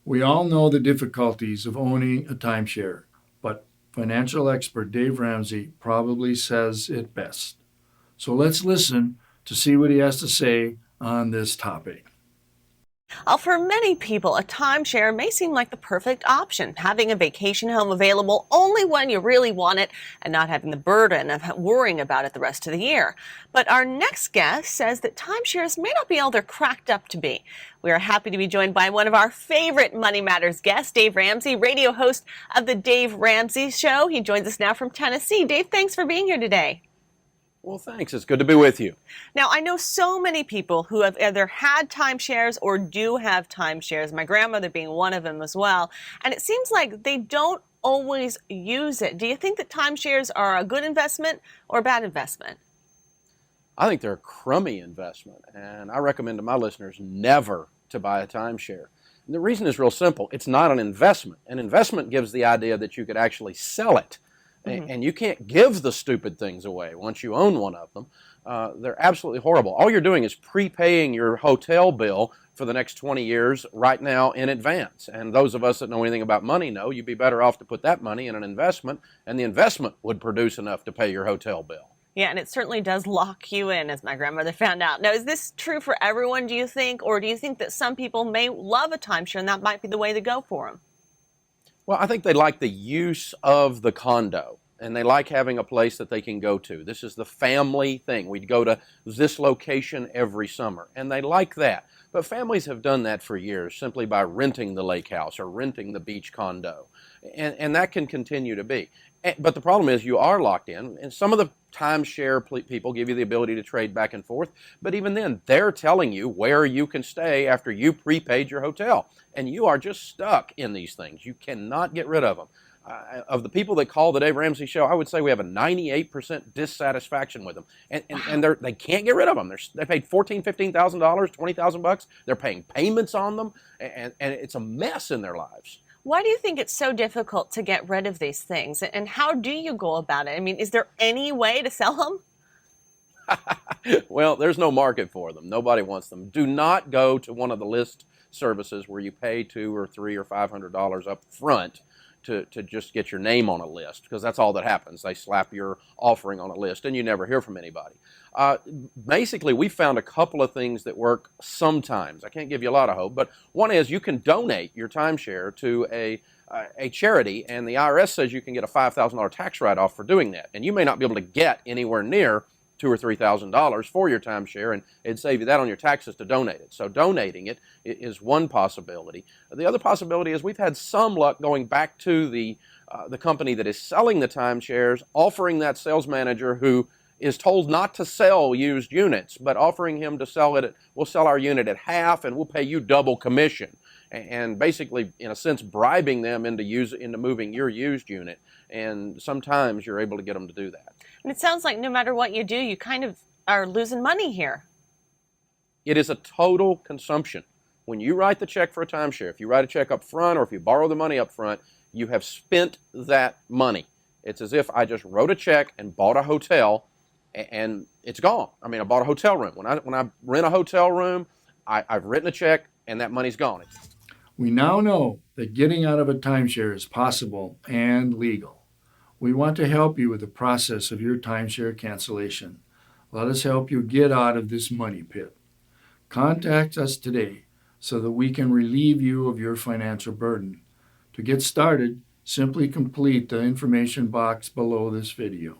We all know the difficulties of owning a timeshare, but financial expert Dave Ramsey probably says it best. So let's listen to see what he has to say on this topic. For many people, a timeshare may seem like the perfect option, having a vacation home available only when you really want it and not having the burden of worrying about it the rest of the year. But our next guest says that timeshares may not be all they're cracked up to be. We are happy to be joined by one of our favorite Money Matters guests, Dave Ramsey, radio host of The Dave Ramsey Show. He joins us now from Tennessee. Dave, thanks for being here today. Well, thanks. It's good to be with you. Now, I know so many people who have either had timeshares or do have timeshares, my grandmother being one of them as well, and it seems like they don't always use it. Do you think that timeshares are a good investment or a bad investment? I think they're a crummy investment, and I recommend to my listeners never to buy a timeshare. And the reason is real simple. It's not an investment. An investment gives the idea that you could actually sell it. And you can't give the stupid things away once you own one of them. They're absolutely horrible. All you're doing is prepaying your hotel bill for the next 20 years right now in advance. And those of us that know anything about money know you'd be better off to put that money in an investment, and the investment would produce enough to pay your hotel bill. Yeah, and it certainly does lock you in, as my grandmother found out. Now, is this true for everyone, do you think? Or do you think that some people may love a timeshare and that might be the way to go for them? Well, I think they like the use of the condo, and they like having a place that they can go to. This is the family thing. We'd go to this location every summer, and they like that. But families have done that for years simply by renting the lake house or renting the beach condo, and that can continue to be. But the problem is you are locked in, and some of the timeshare people give you the ability to trade back and forth, but even then, they're telling you where you can stay after you prepaid your hotel, and you are just stuck in these things. You cannot get rid of them. Of the people that call the Dave Ramsey Show, I would say we have a 98% dissatisfaction with them, and they can't get rid of them. They paid $14,000, $15,000, $20,000. They're paying payments on them, and it's a mess in their lives. Why do you think it's so difficult to get rid of these things? And how do you go about it? I mean, is there any way to sell them? Well, there's no market for them. Nobody wants them. Do not go to one of the list services where you pay $200 or $300 or $500 up front to just get your name on a list, because that's all that happens. They slap your offering on a list and you never hear from anybody. Basically, we found a couple of things that work sometimes. I can't give you a lot of hope, but one is you can donate your timeshare to a charity, and the IRS says you can get a $5,000 tax write-off for doing that. And you may not be able to get anywhere near $2,000 or $3,000 for your timeshare, and it'd save you that on your taxes to donate it. So donating it is one possibility. The other possibility is we've had some luck going back to the company that is selling the timeshares, offering that sales manager who is told not to sell used units, but offering him to sell it we'll sell our unit at half and we'll pay you double commission. And basically, in a sense, bribing them into moving your used unit. And sometimes you're able to get them to do that. And it sounds like no matter what you do, you kind of are losing money here. It is a total consumption. When you write the check for a timeshare, if you write a check up front or if you borrow the money up front, you have spent that money. It's as if I just wrote a check and bought a hotel and it's gone. I mean, I bought a hotel room. When I rent a hotel room, I've written a check and that money's gone. We now know that getting out of a timeshare is possible and legal. We want to help you with the process of your timeshare cancellation. Let us help you get out of this money pit. Contact us today so that we can relieve you of your financial burden. To get started, simply complete the information box below this video.